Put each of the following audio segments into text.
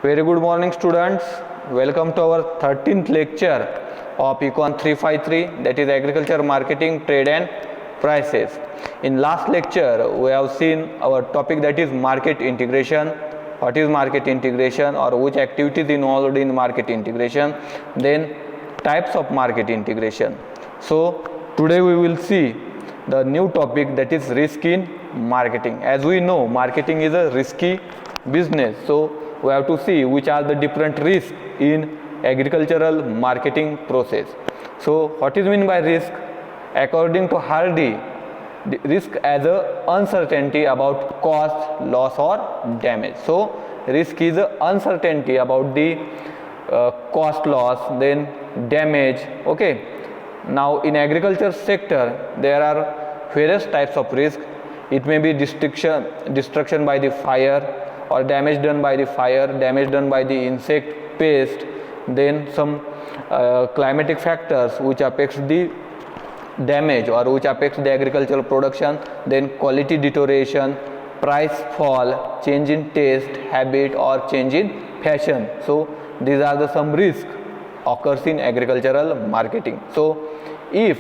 Very good morning students. Welcome to our 13th lecture of Econ 353, that is agriculture marketing, trade and prices. In last lecture we have seen our topic, that is market integration. What is market integration, or which activities involved in market integration, then types of market integration. So today we will see the new topic, that is risk in marketing. As we know, marketing is a risky business, so we have to see which are the different risks in agricultural marketing process. So what is meant by risk? According to Hardy, risk as a uncertainty about cost, loss or damage. So risk is a uncertainty about the cost, loss, then damage. Okay, now in agriculture sector there are various types of risk. It may be destruction by the fire, or damage done by the fire, damage done by the insect, pest, then some climatic factors which affects the damage or which affects the agricultural production, then quality deterioration, price fall, change in taste, habit or change in fashion. So these are the some risk occurs in agricultural marketing. So if,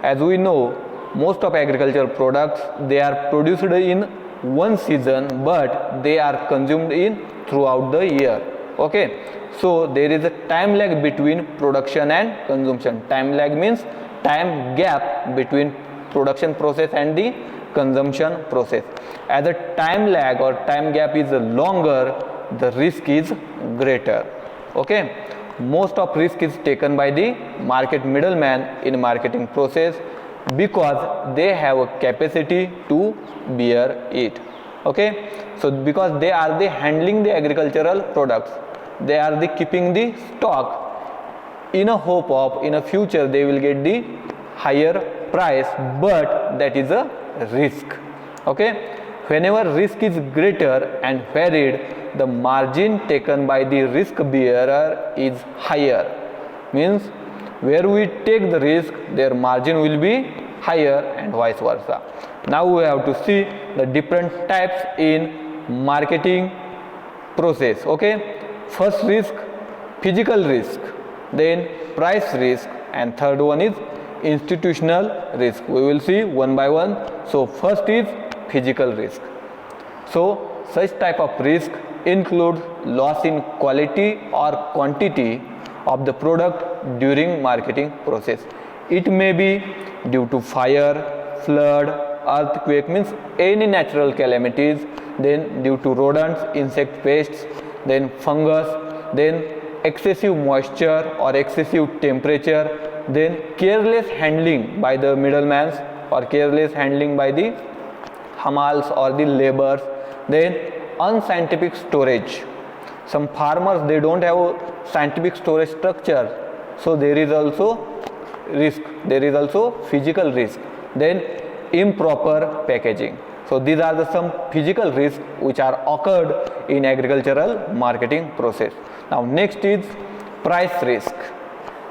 as we know, most of agricultural products, they are produced in one season but they are consumed in throughout the year. Okay, so there is a time lag between production and consumption. Time lag means time gap between production process and the consumption process. As the time lag or time gap is longer, the risk is greater. Okay, most of risk is taken by the market middleman in marketing process, because they have a capacity to bear it. Okay, so because they are the handling the agricultural products, they are the keeping the stock in a hope of in a future they will get the higher price, but that is a risk. Okay, whenever risk is greater and varied, the margin taken by the risk bearer is higher. Means where we take the risk, their margin will be higher and vice versa. Now we have to see the different types in marketing process. Okay, first risk, physical risk, then price risk, and third one is institutional risk. We will see one by one. So first is physical risk. So such type of risk includes loss in quality or quantity of the product during marketing process. It may be due to fire, flood, earthquake, means any natural calamities, then due to rodents, insect pests, then fungus, then excessive moisture or excessive temperature, then careless handling by the middlemen or careless handling by the hamals or the laborers, then unscientific storage. Some farmers, they don't have a scientific storage structure, so there is also risk, there is also physical risk. Then improper packaging. So these are the some physical risks which are occurred in agricultural marketing process. Now next is price risk.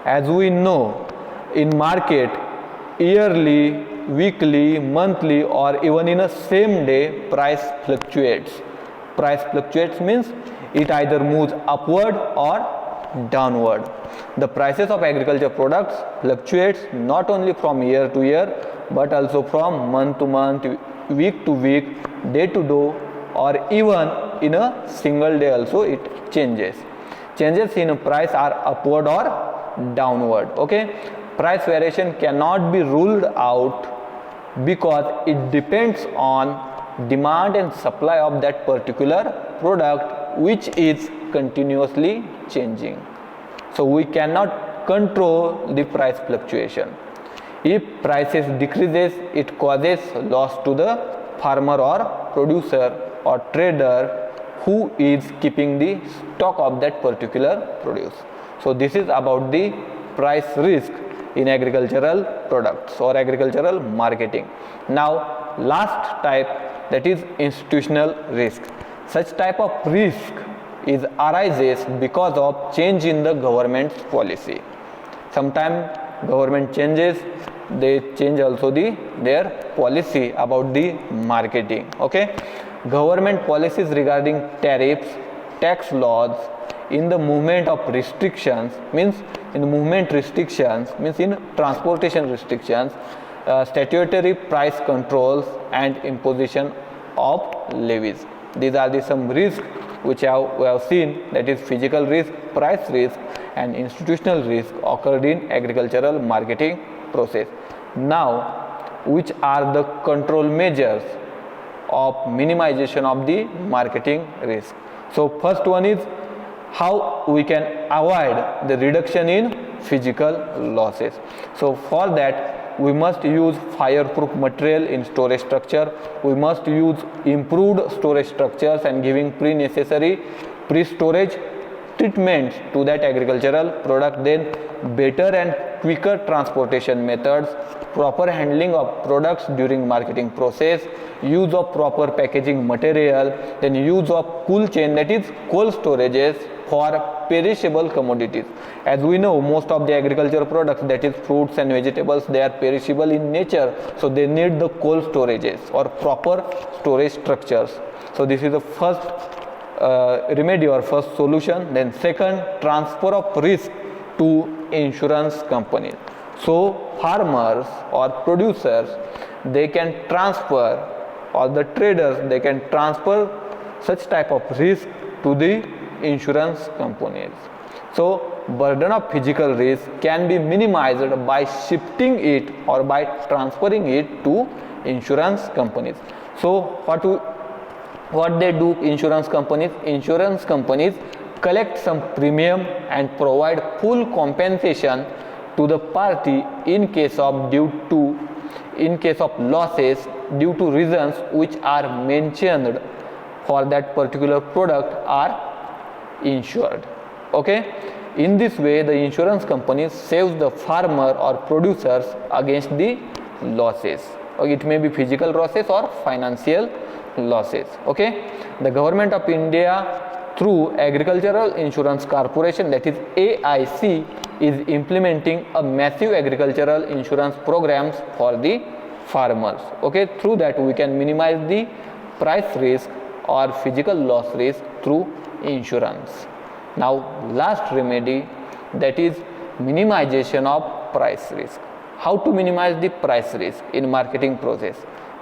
As we know, in market, yearly, weekly, monthly or even in a same day, price fluctuates. Price fluctuates means it either moves upward or downward. The prices of agriculture products fluctuates not only from year to year but also from month to month, week to week, day to day, or even in a single day also it changes. Changes in price are upward or downward. Okay, price variation cannot be ruled out because it depends on demand and supply of that particular product, which is continuously changing. So we cannot control the price fluctuation. If prices decreases, it causes loss to the farmer or producer or trader who is keeping the stock of that particular produce. So this is about the price risk in agricultural products or agricultural marketing. Now last type, that is institutional risk. Such type of risk arises because of change in the government's policy. Sometimes government changes, they change also their policy about the marketing. Okay, government policies regarding tariffs, tax laws, in the movement of restrictions, means in movement restrictions, means in transportation restrictions, statutory price controls and imposition of levies. These are the some risks which we have seen, that is physical risk, price risk and institutional risk occurred in agricultural marketing process. Now, which are the control measures of minimization of the marketing risk? So first one is how we can avoid the reduction in physical losses. So for that we must use fireproof material in storage structure, we must use improved storage structures and giving necessary pre-storage treatments to that agricultural product, then better and quicker transportation methods, proper handling of products during marketing process, use of proper packaging material, then use of cool chain, that is cold storages for perishable commodities. As we know, most of the agricultural products, that is fruits and vegetables, they are perishable in nature, so they need the cold storages or proper storage structures. So this is the first remedy or first solution. Then second, transfer of risk to insurance companies. So farmers or producers, they can transfer, or the traders, they can transfer such type of risk to the insurance companies. So burden of physical risk can be minimized by shifting it or by transferring it to insurance companies. So what they do, insurance companies collect some premium and provide full compensation to the party in case of losses due to reasons which are mentioned for that particular product are insured. Okay, in this way the insurance company saves the farmer or producers against the losses. It may be physical losses or financial losses. Okay, the government of India through Agricultural Insurance Corporation, that is AIC, is implementing a massive agricultural insurance programs for the farmers. Okay, through that we can minimize the price risk or physical loss risk through insurance. Now last remedy, that is minimization of price risk. How to minimize the price risk in marketing process?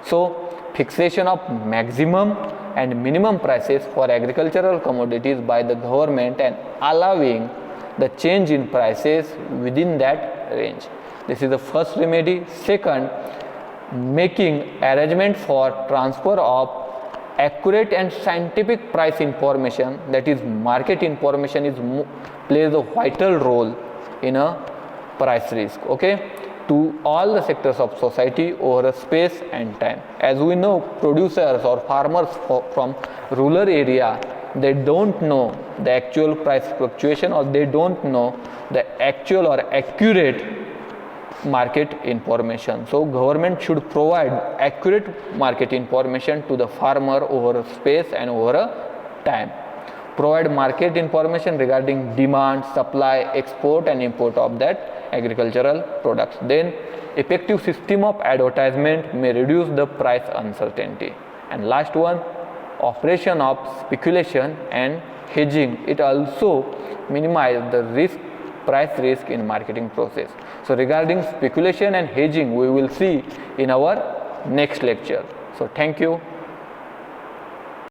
So fixation of maximum and minimum prices for agricultural commodities by the government and allowing the change in prices within that range. This is the first remedy. Second, making arrangement for transfer of accurate and scientific price information, that is market information plays a vital role in a price risk, okay, to all the sectors of society over a space and time. As we know, producers or farmers from rural area, they don't know the actual price fluctuation, or they don't know the actual or accurate market information. So government should provide accurate market information to the farmer over a space and over a time. Provide market information regarding demand, supply, export and import of that agricultural products. Then effective system of advertisement may reduce the price uncertainty. And last one, operation of speculation and hedging. It also minimizes the price risk in marketing process. So regarding speculation and hedging, we will see in our next lecture. So thank you.